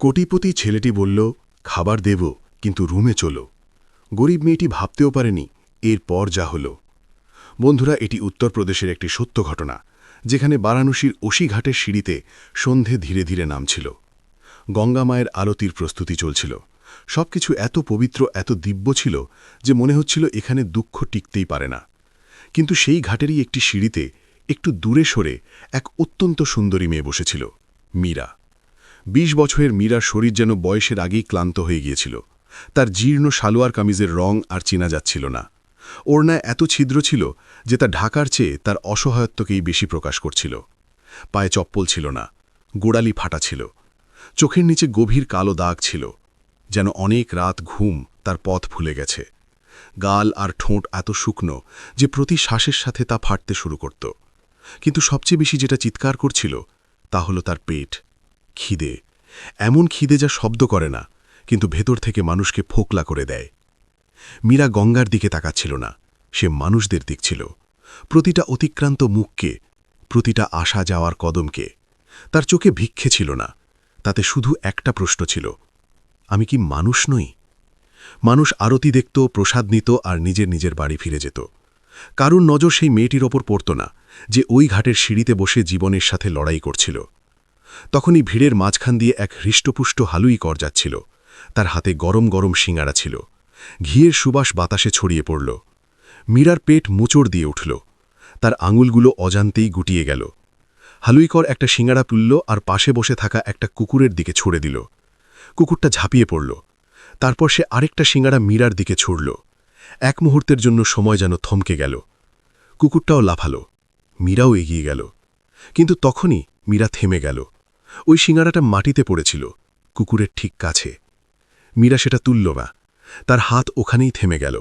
কোটিপতি ছেলেটি বলল, খাবার দেব, কিন্তু রুমে চলো। গরিব মেয়েটি ভাবতেও পারেনি এরপর যা হলো। বন্ধুরা, এটি উত্তরপ্রদেশের একটি সত্য ঘটনা, যেখানে বারাণসীর অসিঘাটের সিঁড়িতে সন্ধে ধীরে ধীরে নামছিল। গঙ্গা মায়ের আরতির প্রস্তুতি চলছিল। সবকিছু এত পবিত্র, এত দিব্য ছিল যে মনে হচ্ছিল এখানে দুঃখ টিকতেই পারে না। কিন্তু সেই ঘাটেরই একটি সিঁড়িতে একটু দূরে সরে এক অত্যন্ত সুন্দরী মেয়ে বসেছিল, মীরা। ২০ বছরের মীরার শরীর যেন বয়সের আগেই ক্লান্ত হয়ে গিয়েছিল। তার জীর্ণ সালোয়ার কামিজের রং আর চেনা যাচ্ছিল না। ওড়নায় এত ছিদ্র ছিল যে তা ঢাকার চেয়ে তার অসহায়ত্বকেই বেশি প্রকাশ করছিল। পায়ে চপ্পল ছিল না, গোড়ালি ফাটা ছিল। চোখের নিচে গভীর কালো দাগ ছিল, যেন অনেক রাত ঘুম তার পথ ভুলে গেছে। গাল আর ঠোঁট এত শুকনো যে প্রতি শ্বাসের সাথে তা ফাটতে শুরু করত। কিন্তু সবচেয়ে বেশি যেটা চিৎকার করছিল তা হলো তার পেট, খিদে। এমন খিদে যা শব্দ করে না, কিন্তু ভেতর থেকে মানুষকে ফোকলা করে দেয়। মীরা গঙ্গার দিকে তাকাচ্ছিল না, সে মানুষদের দেখছিল। প্রতিটা অতিক্রান্ত মুখকে, প্রতিটা আসা যাওয়ার কদমকে। তার চোখে ভিক্ষে ছিল না, তাতে শুধু একটা প্রশ্ন ছিল, আমি কি মানুষ নই? মানুষ আরতি দেখত, প্রসাদ নিত আর নিজের নিজের বাড়ি ফিরে যেত। কারুর নজর সেই মেয়েটির ওপর পড়ত না, যে ওই ঘাটের সিঁড়িতে বসে জীবনের সাথে লড়াই করছিল। তখনই ভিড়ের মাঝখান দিয়ে এক হৃষ্টপুষ্ট হালুই কর যাচ্ছিল। তার হাতে গরম গরম শিঙাড়া ছিল। ঘিয়ের সুবাস বাতাসে ছড়িয়ে পড়ল। মীরার পেট মোচড় দিয়ে উঠল। তার আঙুলগুলো অজান্তেই গুটিয়ে গেল। হালুইকর একটা শিঙাড়া তুলল আর পাশে বসে থাকা একটা কুকুরের দিকে ছুড়ে দিল। কুকুরটা ঝাঁপিয়ে পড়ল। তারপর সে আরেকটা শিঙাড়া মীরার দিকে ছুড়ল। এক মুহূর্তের জন্য সময় যেন থমকে গেল। কুকুরটাও লাফালো, মীরাও এগিয়ে গেল। কিন্তু তখনই মীরা থেমে গেল। ওই শিঙাড়াটা মাটিতে পড়েছিল, কুকুরের ঠিক কাছে। মীরা সেটা তুলল না, তার হাত ওখানেই থেমে গেল।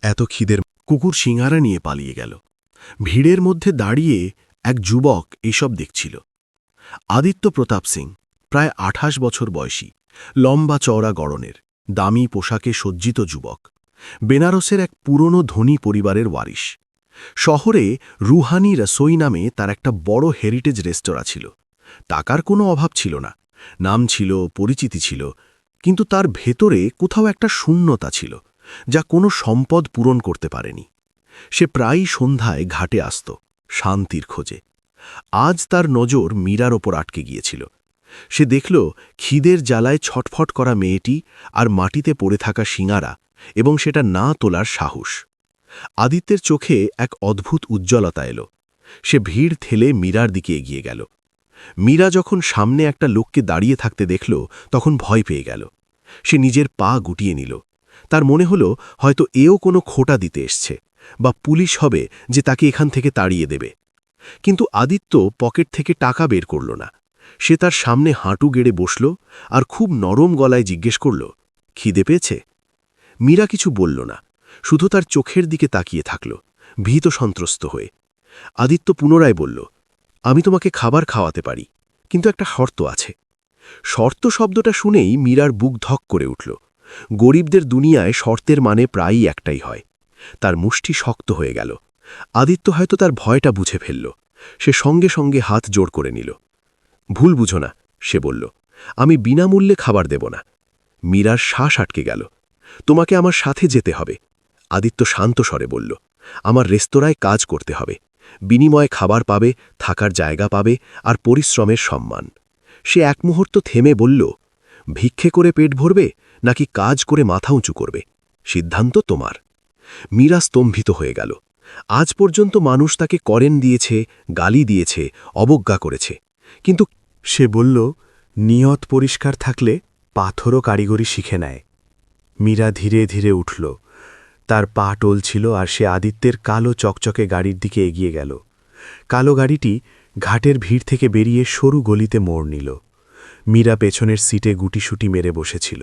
এত খিদের কুকুর সিঙারা নিয়ে পালিয়ে গেল। ভিড়ের মধ্যে দাঁড়িয়ে এক যুবক এইসব দেখছিল। আদিত্য প্রতাপ সিং, প্রায় ২৮ বছর বয়সী, লম্বা চওড়া গড়নের, দামি পোশাকে সজ্জিত যুবক। বেনারসের এক পুরনো ধনী পরিবারের ওয়ারিশ। শহরে রুহানি রসোই নামে তার একটা বড় হেরিটেজ রেস্তোরাঁ ছিল। টাকার কোনো অভাব ছিল না, নাম ছিল, পরিচিতি ছিল, কিন্তু তার ভেতরে কোথাও একটা শূন্যতা ছিল, যা কোনো সম্পদ পূরণ করতে পারেনি। সে প্রায়ই সন্ধ্যায় ঘাটে আসত, শান্তির খোঁজে। আজ তার নজর মীরার ওপর আটকে গিয়েছিল। সে দেখল খিদের জ্বালায় ছটফট করা মেয়েটি আর মাটিতে পড়ে থাকা শিঙারা, এবং সেটা না তোলার সাহস। আদিত্যের চোখে এক অদ্ভুত উজ্জ্বলতা এলো। সে ভিড় ঠেলে মীরার দিকে এগিয়ে গেল। মীরা যখন সামনে একটা লোককে দাঁড়িয়ে থাকতে দেখল, তখন ভয় পেয়ে গেল। সে নিজের পা গুটিয়ে নিল। তার মনে হলো হয়তো এও কোনো খোঁটা দিতে এসছে, বা পুলিশ হবে যে তাকে এখান থেকে তাড়িয়ে দেবে। কিন্তু আদিত্য পকেট থেকে টাকা বের করল না। সে তার সামনে হাঁটু গেড়ে বসল আর খুব নরম গলায় জিজ্ঞেস করল, খিদে পেয়েছে? মীরা কিছু বলল না, শুধু তার চোখের দিকে তাকিয়ে থাকল, ভীত সন্ত্রস্ত হয়ে। আদিত্য পুনরায় বলল, আমি তোমাকে খাবার খাওয়াতে পারি, কিন্তু একটা শর্ত আছে। শর্ত শব্দটা শুনেই মীরার বুক ধক করে উঠল। গরিবদের দুনিয়ায় শর্তের মানে প্রায়ই একটাই হয়। তার মুষ্টি শক্ত হয়ে গেল। আদিত্য হয়তো তার ভয়টা বুঝে ফেলল। সে সঙ্গে সঙ্গে হাত জোড় করে নিল। ভুল বুঝো না, সে বলল, আমি বিনামূল্যে খাবার দেব না। মীরার শ্বাস আটকে গেল। তোমাকে আমার সাথে যেতে হবে। আদিত্য শান্ত স্বরে বলল, আমার রেস্তোরাঁয় কাজ করতে হবে, বিনিময়ে খাবার পাবে, থাকার জায়গা পাবে আর পরিশ্রমের সম্মান। সে এক মুহূর্ত থেমে বলল, ভিক্ষে করে পেট ভরবে নাকি কাজ করে মাথা উঁচু করবে? সিদ্ধান্ত তোমার। মীরা স্তম্ভিত হয়ে গেল। আজ পর্যন্ত মানুষ তাকে করেন দিয়েছে, গালি দিয়েছে, অবজ্ঞা করেছে, কিন্তু সে বলল, নিয়ত পরিষ্কার থাকলে পাথরও কারিগরি শিখে নেয়। মীরা ধীরে ধীরে উঠল। তার পা টলছিল আর সে আদিত্যের কালো চকচকে গাড়ির দিকে এগিয়ে গেল। কালো গাড়িটি ঘাটের ভিড় থেকে বেরিয়ে সরু গলিতে মোড় নিল। মীরা পেছনের সিটে গুটিসুটি মেরে বসেছিল।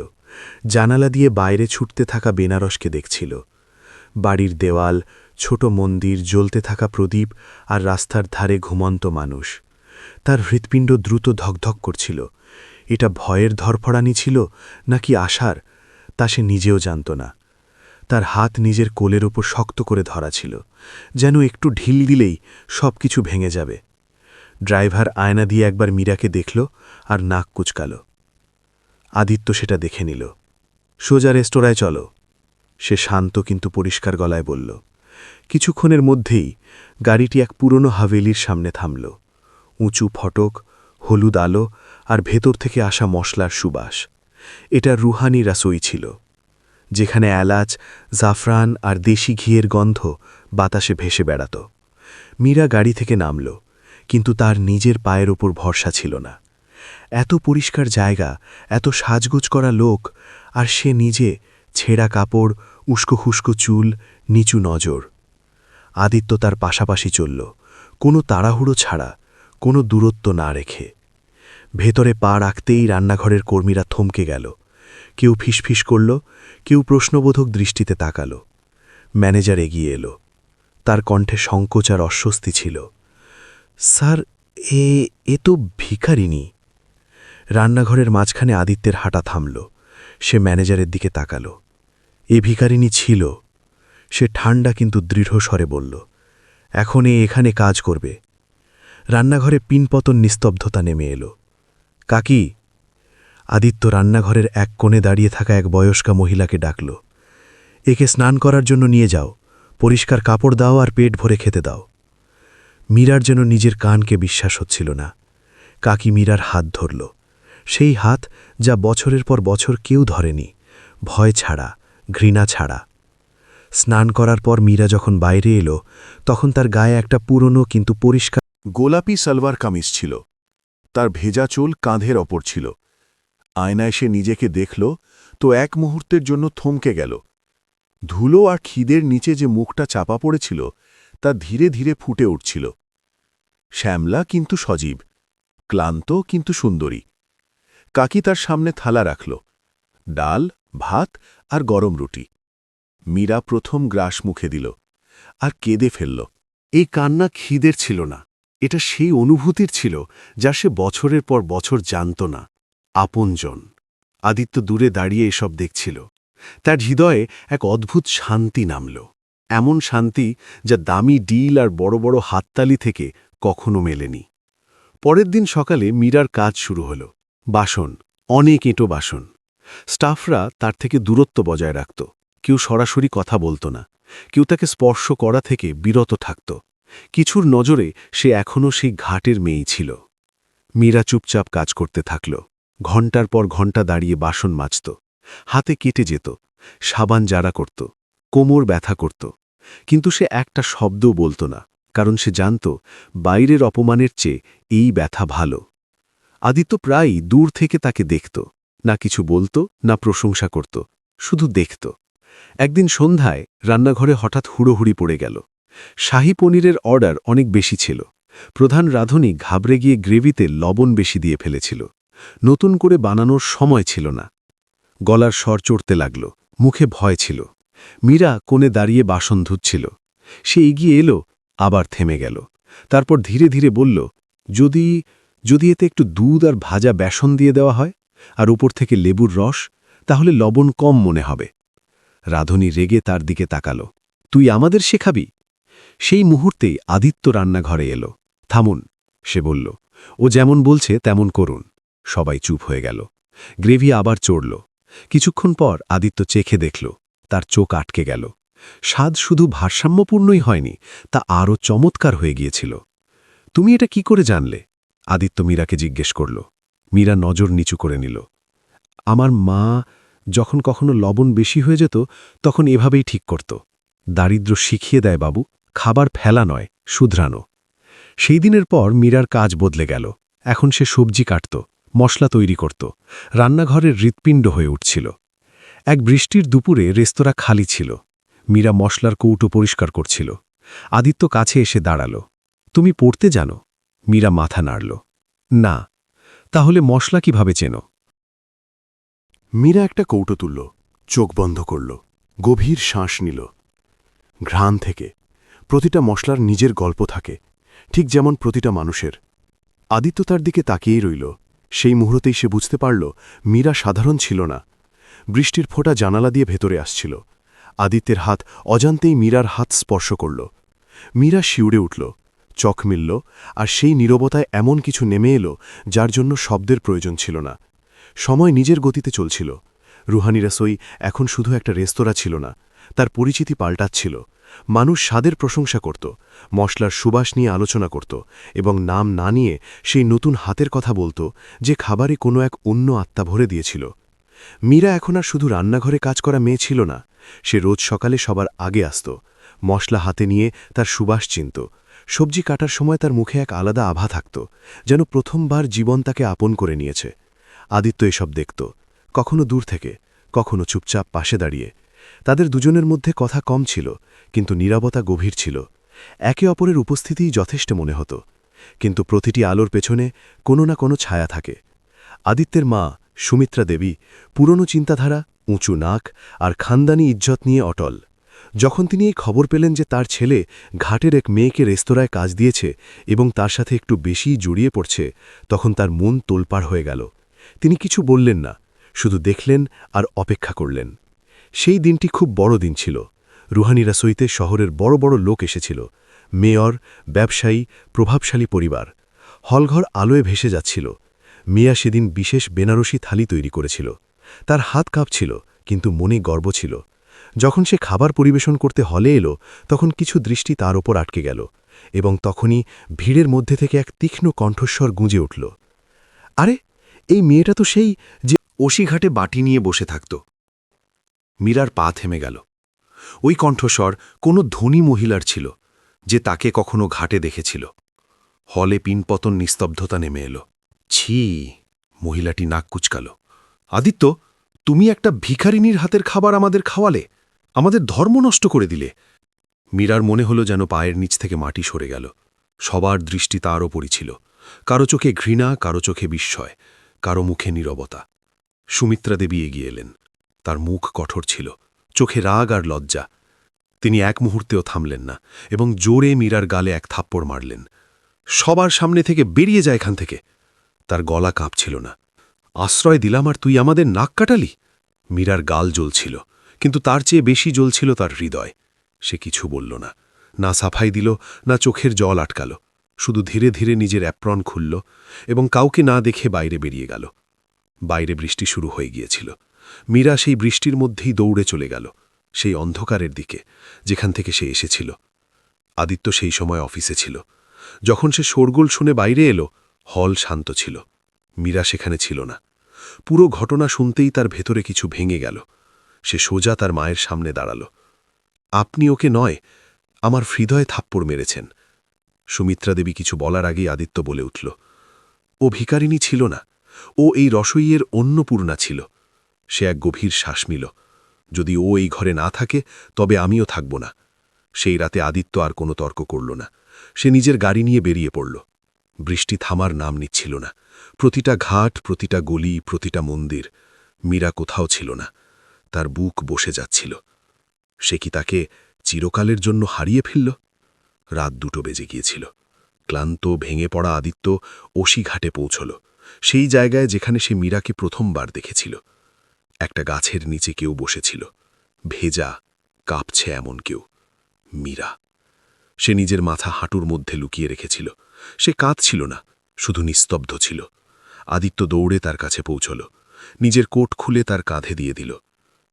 জানালা দিয়ে বাইরে ছুটতে থাকা বেনারসকে দেখছিল। বাড়ির দেওয়াল, ছোট মন্দির, জ্বলতে থাকা প্রদীপ আর রাস্তার ধারে ঘুমন্ত মানুষ। তার হৃৎপিণ্ড দ্রুত ধকধক করছিল। এটা ভয়ের ধরফড়ানি ছিল নাকি আশার, তা সে নিজেও জানত না। তার হাত নিজের কোলের ওপর শক্ত করে ধরা ছিল, যেন একটু ঢিল দিলেই সব কিছু ভেঙে যাবে। ড্রাইভার আয়না দিয়ে একবার মীরাকে দেখল আর নাক কুচকাল। আদিত্য সেটা দেখে নিল। সোজা রেস্তোরাঁয় চলো, সে শান্ত কিন্তু পরিষ্কার গলায় বলল। কিছুক্ষণের মধ্যেই গাড়িটি এক পুরনো হাভেলির সামনে থামল। উঁচু ফটক, হলুদ আলো আর ভেতর থেকে আসা মশলার সুবাস। এটা রুহানি রাসোই ছিল, যেখানে এলাচ, জাফরান আর দেশি ঘিয়ের গন্ধ বাতাসে ভেসে বেড়াত। মীরা গাড়ি থেকে নামল, কিন্তু তার নিজের পায়ের ওপর ভরসা ছিল না। এত পরিষ্কার জায়গা, এত সাজগোজ করা লোক, আর সে নিজে ছেঁড়া কাপড়, উস্কো খুস্কো চুল, নিচু নজর। আদিত্য তার পাশাপাশি চলল, কোনো তাড়াহুড়ো ছাড়া, কোনো দূরত্ব না রেখে। ভেতরে পা রাখতেই রান্নাঘরের কর্মীরা থমকে গেল। কেউ ফিসফিস করল, কেউ প্রশ্নবোধক দৃষ্টিতে তাকাল। ম্যানেজার এগিয়ে এলো। তার কণ্ঠে সংকোচ আর অস্বস্তি ছিল। স্যার, এ তো ভিখারিনী। রান্নাঘরের মাঝখানে আদিত্যের হাঁটা থামল। সে ম্যানেজারের দিকে তাকাল। এ ভিখারিনী ছিল। সে ঠান্ডা কিন্তু দৃঢ় স্বরে বলল, এখন এখানে কাজ করবে। রান্নাঘরে পিনপতন নিস্তব্ধতা নেমে এলো। কাকি? আদিত্য রান্নাঘরের এক কোণে দাঁড়িয়ে থাকা এক বয়স্কা মহিলাকে ডাকল। একে স্নান করার জন্য নিয়ে যাও, পরিষ্কার কাপড় দাও আর পেট ভরে খেতে দাও। মীরার যেন নিজের কানকে বিশ্বাস হচ্ছিল না। কাকি মীরার হাত ধরল, সেই হাত যা বছরের পর বছর কেউ ধরেনি, ভয় ছাড়া, ঘৃণা ছাড়া। স্নান করার পর মীরা যখন বাইরে এলো, তখন তার গায়ে একটা পুরনো কিন্তু পরিষ্কার গোলাপি সালোয়ার কামিজ ছিল। তার ভেজা চুল কাঁধের ওপর ছিল। আয়নায় সে নিজেকে দেখল তো এক মুহূর্তের জন্য থমকে গেল। ধুলো আর খিদের নিচে যে মুখটা চাপা পড়েছিল তা ধীরে ধীরে ফুটে উঠছিল। শ্যামলা কিন্তু সজীব, ক্লান্ত কিন্তু সুন্দরী। কাকি তার সামনে থালা রাখল, ডাল, ভাত আর গরম রুটি। মীরা প্রথম গ্রাস মুখে দিল আর কেঁদে ফেলল। এই কান্না খিদের ছিল না, এটা সেই অনুভূতির ছিল যা সে বছরের পর বছর জানত না। আপনজন। আদিত্য দূরে দাঁড়িয়ে এসব দেখছিল। তার হৃদয়ে এক অদ্ভুত শান্তি নামল, এমন শান্তি যা দামি ডিল আর বড় বড় হাততালি থেকে কখনো মেলেনি। পরের দিন সকালে মীরার কাজ শুরু হল। বাসন, অনেক এঁটো বাসন। স্টাফরা তার থেকে দূরত্ব বজায় রাখত। কেউ সরাসরি কথা বলত না, কেউ তাকে স্পর্শ করা থেকে বিরত থাকত। কিছুর নজরে সে এখনও সেই ঘাটের মেয়েই ছিল। মীরা চুপচাপ কাজ করতে থাকল। ঘণ্টার পর ঘণ্টা দাঁড়িয়ে বাসন মাজত। হাতে কেটে যেত, সাবান জারা করত, কোমর ব্যথা করত। কিন্তু সে একটা শব্দও বলত না, কারণ সে জানত বাইরের অপমানের চেয়ে এই ব্যথা ভালো। আদিত্য প্রায়ই দূর থেকে তাকে দেখত, না কিছু বলত, না প্রশংসা করত, শুধু দেখত। একদিন সন্ধ্যায় রান্নাঘরে হঠাৎ হুড়োহুড়ি পড়ে গেল। শাহী পনিরের অর্ডার অনেক বেশি ছিল। প্রধান রাঁধুনি ঘাবড়ে গিয়ে গ্রেভিতে লবণ বেশি দিয়ে ফেলেছিল। নতুন করে বানানোর সময় ছিল না। গলার স্বর চড়তে লাগল, মুখে ভয় ছিল। মীরা কোণে দাঁড়িয়ে বাসন ধুচ্ছিল। সে এগিয়ে এলো, আবার থেমে গেল। তারপর ধীরে ধীরে বলল, যদি এতে একটু দুধ আর ভাজা বেসন দিয়ে দেওয়া হয়, আর উপর থেকে লেবুর রস, তাহলে লবণ কম মনে হবে। রাঁধুনি রেগে তার দিকে তাকাল। তুই আমাদের শেখাবি? সেই মুহূর্তেই আদিত্য রান্নাঘরে এলো। থামুন, সে বলল। ও যেমন বলছে তেমন করুন। সবাই চুপ হয়ে গেল। গ্রেভি আবার চড়ল। কিছুক্ষণ পর আদিত্য চেখে দেখল, তার চোখ আটকে গেল। স্বাদ শুধু ভারসাম্যপূর্ণই হয়নি, তা আরও চমৎকার হয়ে গিয়েছিল। তুমি এটা কি করে জানলে? আদিত্য মীরাকে জিজ্ঞেস করল। মীরা নজর নিচু করে নিল। আমার মা যখন কখনো লবণ বেশি হয়ে যেত, তখন এভাবেই ঠিক করত। দারিদ্র্য শিখিয়ে দেয় বাবু, খাবার ফেলা নয়, শুধরানো। সেই দিনের পর মীরার কাজ বদলে গেল। এখন সে সবজি কাটত, মশলা তৈরি করত, রান্নাঘরের হৃৎপিণ্ড হয়ে উঠছিল। এক বৃষ্টির দুপুরে রেস্তোরাঁ খালি ছিল। মীরা মশলার কৌটো পরিষ্কার করছিল। আদিত্য কাছে এসে দাঁড়াল। তুমি পড়তে জানো? মীরা মাথা নাড়ল। না। তাহলে মশলা কিভাবে চেনো? মীরা একটা কৌটো তুলল, চোখ বন্ধ করল, গভীর শ্বাস নিল। ঘ্রাণ থেকে প্রতিটা মশলার নিজের গল্প থাকে, ঠিক যেমন প্রতিটা মানুষের। আদিত্য তার দিকে তাকিয়েই রইল। সেই মুহূর্তেই সে বুঝতে পারল মীরা সাধারণ ছিল না। বৃষ্টির ফোঁটা জানালা দিয়ে ভেতরে আসছিল। আদিত্যের হাত অজান্তেই মীরার হাত স্পর্শ করল। মীরা শিউরে উঠল, চোখ মিলল, আর সেই নীরবতায় এমন কিছু নেমে এলো যার জন্য শব্দের প্রয়োজন ছিল না। সময় নিজের গতিতে চলছিল। রুহানি রাসোই এখন শুধু একটা রেস্তোরাঁ ছিল না, তার পরিচিতি পাল্টাচ্ছিল। মানুষ স্বাদের প্রশংসা করত, মশলার সুবাস নিয়ে আলোচনা করত, এবং নাম না নিয়ে সেই নতুন হাতের কথা বলত যে খাবারে কোনো এক অন্য আত্মা ভরে দিয়েছিল। মীরা এখন আর শুধু রান্নাঘরে কাজ করা মেয়ে ছিল না, সে রোজ সকালে সবার আগে আসত, মশলা হাতে নিয়ে তার সুবাস চিনত। সবজি কাটার সময় তার মুখে এক আলাদা আভা থাকত, যেন প্রথমবার জীবন তাকে আপন করে নিয়েছে। আদিত্য এসব দেখত, কখনো দূর থেকে, কখনো চুপচাপ পাশে দাঁড়িয়ে। তাদের দুজনের মধ্যে কথা কম ছিল, কিন্তু নীরবতা গভীর ছিল। একে অপরের উপস্থিতিই যথেষ্ট মনে হতো। কিন্তু প্রতিটি আলোর পেছনে কোনো না কোনো ছায়া থাকে। আদিত্যের মা সুমিত্রা দেবী পুরনো চিন্তাধারা, উঁচু নাক আর খানদানি ইজ্জত নিয়ে অটল। যখন তিনি এই খবর পেলেন যে তার ছেলে ঘাটের এক মেয়েকে রেস্তোরাঁয় কাজ দিয়েছে এবং তার সাথে একটু বেশিই জড়িয়ে পড়ছে, তখন তার মন তোলপাড় হয়ে গেল। তিনি কিছু বললেন না, শুধু দেখলেন আর অপেক্ষা করলেন। সেই দিনটি খুব বড় দিন ছিল। রুহানি রাসোইতে শহরের বড় বড় লোক এসেছিল, মেয়র, ব্যবসায়ী, প্রভাবশালী পরিবার। হলঘর আলোয় ভেসে যাচ্ছিল। মিয়া সেদিন বিশেষ বেনারসি থালি তৈরি করেছিল। তার হাত কাঁপছিল, কিন্তু মনে গর্ব ছিল। যখন সে খাবার পরিবেশন করতে হলে এলো, তখন কিছু দৃষ্টি তার ওপর আটকে গেল, এবং তখনই ভিড়ের মধ্যে থেকে এক তীক্ষ্ণ কণ্ঠস্বর গুঁজে উঠল, আরে, এই মেয়েটা তো সেই যে ওসিঘাটে বাটি নিয়ে বসে থাকত। মীরার পা থেমে গেল। ওই কণ্ঠস্বর কোনো ধনী মহিলার ছিল, যে তাকে কখনো ঘাটে দেখেছিল। হলে পিনপতন নিস্তব্ধতা নেমে এলো। ছি! মহিলাটি নাক কুচকাল। আদিত্য, তুমি একটা ভিখারিনীর হাতের খাবার আমাদের খাওয়ালে, আমাদের ধর্ম নষ্ট করে দিলে। মীরার মনে হলো যেন পায়ের নিচ থেকে মাটি সরে গেল। সবার দৃষ্টি তার ওপরই ছিল, কারো চোখে ঘৃণা, কারো চোখে বিস্ময়, কারো মুখে নীরবতা। সুমিত্রা দেবী এগিয়ে এলেন। তার মুখ কঠোর ছিল, চোখে রাগ আর লজ্জা। তিনি এক মুহূর্তেও থামলেন না এবং জোরে মীরার গালে এক থাপ্পড় মারলেন। সবার সামনে থেকে বেরিয়ে যায় এখান থেকে। তার গলা কাঁপছিল না। আশ্রয় দিলাম আর তুই আমাদের নাক কাটালি? মীরার গাল জ্বলছিল, কিন্তু তার চেয়ে বেশি জ্বলছিল তার হৃদয়। সে কিছু বলল না, না সাফাই দিল, না চোখের জল আটকাল। শুধু ধীরে ধীরে নিজের অ্যাপ্রন খুলল এবং কাউকে না দেখে বাইরে বেরিয়ে গেল। বাইরে বৃষ্টি শুরু হয়ে গিয়েছিল। মীরা সেই বৃষ্টির মধ্যেই দৌড়ে চলে গেল, সেই অন্ধকারের দিকে, যেখান থেকে সে এসেছিল। আদিত্য সেই সময় অফিসে ছিল। যখন সে শোরগোল শুনে বাইরে এলো, হল শান্ত ছিল। মীরা সেখানে ছিল না। পুরো ঘটনা শুনতেই তার ভেতরে কিছু ভেঙে গেল। সে সোজা তার মায়ের সামনে দাঁড়াল। আপনি ওকে নয়, আমার হৃদয়ে থাপ্পড় মেরেছেন। সুমিত্রা দেবী কিছু বলার আগেই আদিত্য বলে উঠল, ও ভিখারিনী ছিল না, ও এই রসইয়ের অন্নপূর্ণা ছিল। সে এক গভীর শ্বাস নিল। যদি ও এই ঘরে না থাকে, তবে আমিও থাকব না। সেই রাতে আদিত্য আর কোনো তর্ক করল না। সে নিজের গাড়ি নিয়ে বেরিয়ে পড়ল। বৃষ্টি থামার নাম নিচ্ছিল না। প্রতিটা ঘাট, প্রতিটা গলি, প্রতিটা মন্দির। মীরা কোথাও ছিল না। তার বুক বসে যাচ্ছিল। সে কি তাকে চিরকালের জন্য হারিয়ে ফেলল? রাত 2টো বেজে গিয়েছিল। ক্লান্ত, ভেঙে পড়া আদিত্য ওসিঘাটে পৌঁছল, সেই জায়গায় যেখানে সে মীরাকে প্রথমবার দেখেছিল। একটা গাছের নিচে কেউ বসেছিল, ভেজা, কাঁপছে এমন কেউ। মীরা। সে নিজের মাথা হাঁটুর মধ্যে লুকিয়ে রেখেছিল। সে কাঁদছিল না, শুধু নিস্তব্ধ ছিল। আদিত্য দৌড়ে তার কাছে পৌঁছল, নিজের কোট খুলে তার কাঁধে দিয়ে দিল।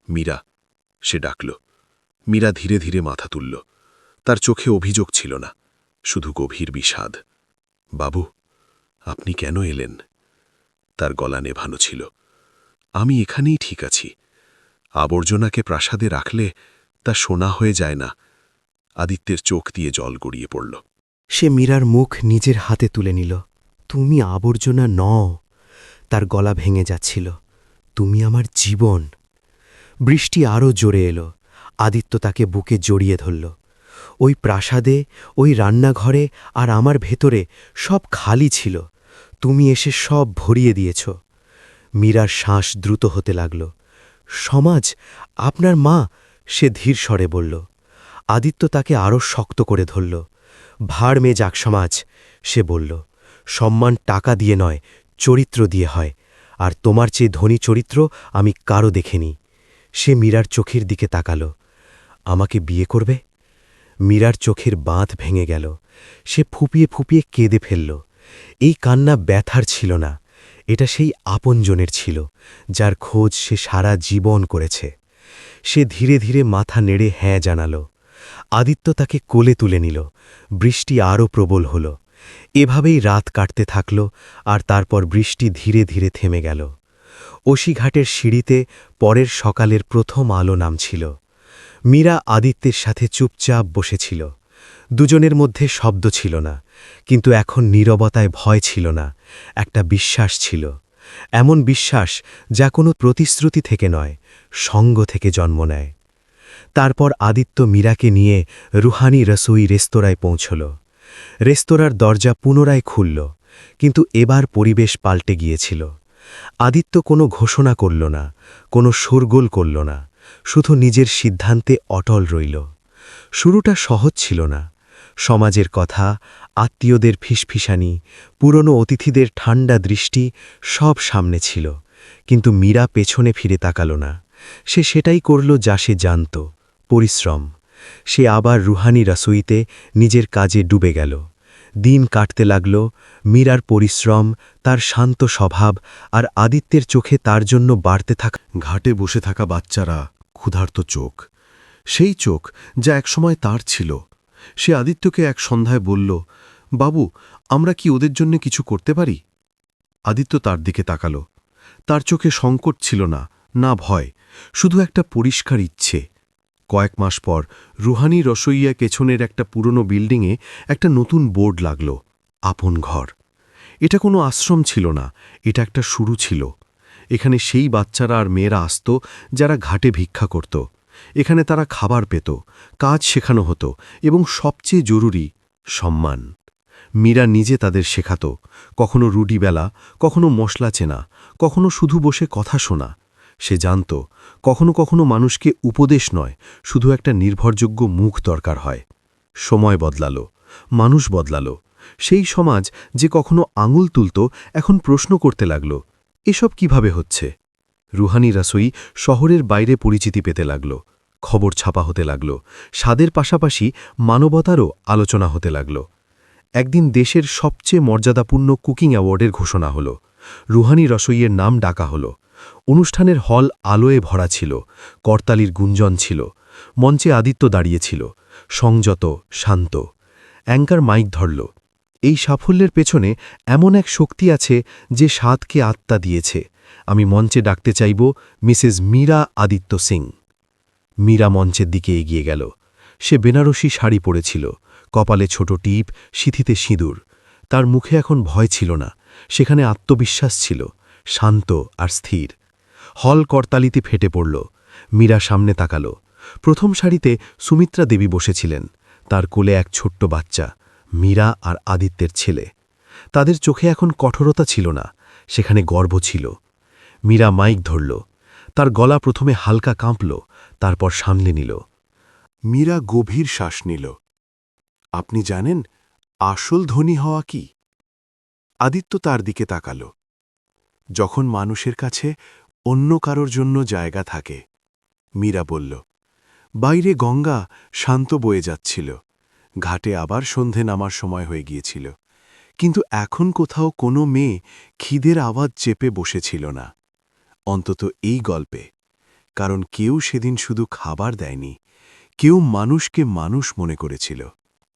মীরা, সে ডাকল। মীরা ধীরে ধীরে মাথা তুলল। তার চোখে অভিযোগ ছিল না, শুধু গভীর বিষাদ। বাবু, আপনি কেন এলেন? তার গলা নেভানো ছিল। আমি এখানেই ঠিক আছি। আবর্জনাকে প্রাসাদে রাখলে তা সোনা হয়ে যায় না। আদিত্যের চোখ দিয়ে জল গড়িয়ে পড়ল। সে মীরার মুখ নিজের হাতে তুলে নিল। তুমি আবর্জনা নও। তার গলা ভেঙে যাচ্ছিল। তুমি আমার জীবন। বৃষ্টি আরও জোরে এলো। আদিত্য তাকে বুকে জড়িয়ে ধরল। ওই প্রাসাদে, ওই রান্নাঘরে আর আমার ভেতরে সব খালি ছিল। তুমি এসে সব ভরিয়ে দিয়েছ। মীরার শ্বাস দ্রুত হতে লাগল। সমাজ, আপনার মা, সে ধীর স্বরে বলল। আদিত্য তাকে আরও শক্ত করে ধরল। ভাড় মে যাক সমাজ, সে বলল। সম্মান টাকা দিয়ে নয়, চরিত্র দিয়ে হয়। আর তোমার চেয়ে ধনী চরিত্র আমি কারও দেখিনি। সে মীরার চোখের দিকে তাকাল। আমাকে বিয়ে করবে? মীরার চোখের বাঁধ ভেঙে গেল। সে ফুপিয়ে ফুপিয়ে কেঁদে ফেলল। এই কান্না ব্যথার ছিল না, এটা সেই আপনজনের ছিল, যার খোঁজ সে সারা জীবন করেছে। সে ধীরে ধীরে মাথা নেড়ে হ্যাঁ জানাল। আদিত্য তাকে কোলে তুলে নিল। বৃষ্টি আরও প্রবল হল। এভাবেই রাত কাটতে থাকল, আর তারপর বৃষ্টি ধীরে ধীরে থেমে গেল। অসিঘাটের সিঁড়িতে পরের সকালের প্রথম আলো নামছিল। মীরা আদিত্যের সাথে চুপচাপ বসেছিল। দুজনের মধ্যে শব্দ ছিল না, কিন্তু এখন নীরবতায় ভয় ছিল না, একটা বিশ্বাস ছিল। এমন বিশ্বাস যা কোনো প্রতিশ্রুতি থেকে নয়, সঙ্গ থেকে জন্ম নেয়। তারপর আদিত্য মীরাকে নিয়ে রুহানি রসোই রেস্তোরাঁয় পৌঁছল। রেস্তোরাঁর দরজা পুনরায় খুলল, কিন্তু এবার পরিবেশ পাল্টে গিয়েছিল। আদিত্য কোনো ঘোষণা করল না, কোনো শোরগোল করল না, শুধু নিজের সিদ্ধান্তে অটল রইল। শুরুটা সহজ ছিল না। সমাজের কথা, আত্মীয়দের ফিসফিসানি, পুরনো অতিথিদের ঠান্ডা দৃষ্টি সব সামনে ছিল, কিন্তু মীরা পেছনে ফিরে তাকাল না। সে সেটাই করল যা সে জানত, পরিশ্রম। সে আবার রুহানি রসোইতে নিজের কাজে ডুবে গেল। দিন কাটতে লাগল। মীরার পরিশ্রম, তার শান্ত স্বভাব আর আদিত্যের চোখে তার জন্য বাড়তে থাকা। ঘাটে বসে থাকা বাচ্চারা, ক্ষুধার্ত চোখ, সেই চোখ যা একসময় তার ছিল। সে আদিত্যকে এক সন্ধ্যায় বলল, বাবু, আমরা কি ওদের জন্য কিছু করতে পারি? আদিত্য তার দিকে তাকাল। তার চোখে সংকট ছিল না, না ভয়, শুধু একটা পরিষ্কার ইচ্ছে। কয়েক মাস পর রুহানি রসোইয়া পেছনের একটা পুরনো বিল্ডিংয়ে একটা নতুন বোর্ড লাগল, আপন ঘর। এটা কোনো আশ্রম ছিল না, এটা একটা শুরু ছিল। এখানে সেই বাচ্চারা আর মেয়েরা আসত যারা ঘাটে ভিক্ষা করত। এখানে তারা খাবার পেত, কাজ শেখানো হতো, এবং সবচেয়ে জরুরি, সম্মান। মীরা নিজে তাদের শেখাত, কখনো রুটিবেলা, কখনো মশলা চেনা, কখনো শুধু বসে কথা শোনা। সে জানত, কখনো কখনো মানুষকে উপদেশ নয়, শুধু একটা নির্ভরযোগ্য মুখ দরকার হয়। সময় বদলালো, মানুষ বদলালো। সেই সমাজ যে কখনো আঙুল তুলত, এখন প্রশ্ন করতে লাগল, এসব কিভাবে হচ্ছে? রুহানি রসোই শহরের বাইরে পরিচিতি পেতে লাগল। খবর ছাপা হতে লাগল। স্বাদের পাশাপাশি মানবতারও আলোচনা হতে লাগল। একদিন দেশের সবচেয়ে মর্যাদাপূর্ণ কুকিং অ্যাওয়ার্ডের ঘোষণা হল। রুহানি রসোইয়ের নাম ডাকা হল। অনুষ্ঠানের হল আলোয় ভরা ছিল, করতালির গুঞ্জন ছিল। মঞ্চে আদিত্য দাঁড়িয়েছিল, সংযত, শান্ত। অ্যাঙ্কার মাইক ধরল। এই সাফল্যের পেছনে এমন এক শক্তি আছে যে স্বাদকে আত্মা দিয়েছে। আমি মঞ্চে ডাকতে চাইব মিসেস মীরা আদিত্য সিং। মীরা মঞ্চের দিকে এগিয়ে গেল। সে বেনারসি শাড়ি পরেছিল, কপালে ছোট টিপ, সিঁথিতে সিঁদুর। তার মুখে এখন ভয় ছিল না, সেখানে আত্মবিশ্বাস ছিল, শান্ত আর স্থির। হল করতালিতে ফেটে পড়ল। মীরা সামনে তাকাল। প্রথম সারিতে সুমিত্রা দেবী বসেছিলেন, তার কোলে এক ছোট্ট বাচ্চা, মীরা আর আদিত্যের ছেলে। তাদের চোখে এখন কঠোরতা ছিল না, সেখানে গর্ব ছিল। মীরা মাইক ধরল। তার গলা প্রথমে হালকা কাঁপল, তারপর সামলে নিল। মীরা গভীর শ্বাস নিল। আপনি জানেন আসল ধনী হওয়া কি? আদিত্য তার দিকে তাকাল। যখন মানুষের কাছে অন্য কারোর জন্য জায়গা থাকে। মীরা বলল, বাইরে গঙ্গা শান্ত বয়ে যাচ্ছিল, ঘাটে আবার সন্ধে নামার সময় হয়ে গিয়েছিল, কিন্তু এখন কোথাও কোনো মেয়ে খিদের আওয়াজ চেপে বসেছিল না, অন্তত এই গল্পে। কারণ কেউ সেদিন শুধু খাবার দেয়নি, কেউ মানুষকে মানুষ মনে করেছিল।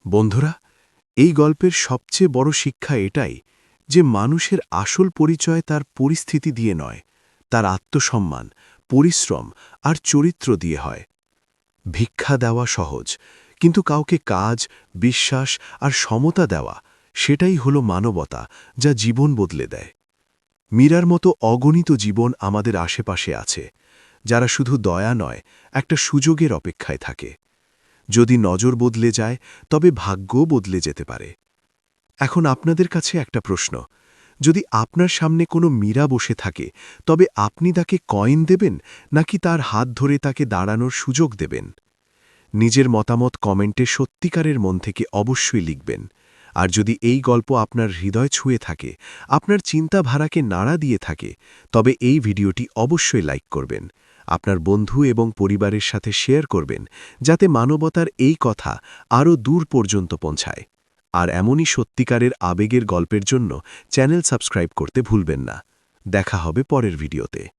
বন্ধুরা, এই গল্পের সবচেয়ে বড় শিক্ষা এটাই যে মানুষের আসল পরিচয় তার পরিস্থিতি দিয়ে নয়, তার আত্মসম্মান, পরিশ্রম আর চরিত্র দিয়ে হয়। ভিক্ষা দেওয়া সহজ, কিন্তু কাউকে কাজ, বিশ্বাস আর সমতা দেওয়া, সেটাই হলো মানবতা, যা জীবন বদলে দেয়। মীরার মতো অগণিত জীবন আমাদের আশেপাশে আছে, যারা শুধু দয়া নয়, একটা সুযোগের অপেক্ষায় থাকে। যদি নজর বদলে যায়, তবে ভাগ্যও বদলে যেতে পারে। এখন আপনাদের কাছে একটা প্রশ্ন, যদি আপনার সামনে কোনো মীরা বসে থাকে, তবে আপনি তাকে কয়েন দেবেন নাকি তার হাত ধরে তাকে দাঁড়ানোর সুযোগ দেবেন? নিজের মতামত কমেন্টে সত্যিকারের মন থেকে অবশ্যই লিখবেন। আর যদি এই গল্প আপনার হৃদয় ছুঁয়ে থাকে, আপনার চিন্তাধারাকে নাড়া দিয়ে থাকে, তবে এই ভিডিওটি অবশ্যই লাইক করবেন, আপনার বন্ধু এবং পরিবারের সাথে শেয়ার করবেন, যাতে মানবতার এই কথা আরও দূর পর্যন্ত পৌঁছায়। আর এমনই সত্যিকারের আবেগের গল্পের জন্য চ্যানেল সাবস্ক্রাইব করতে ভুলবেন না। দেখা হবে পরের ভিডিওতে।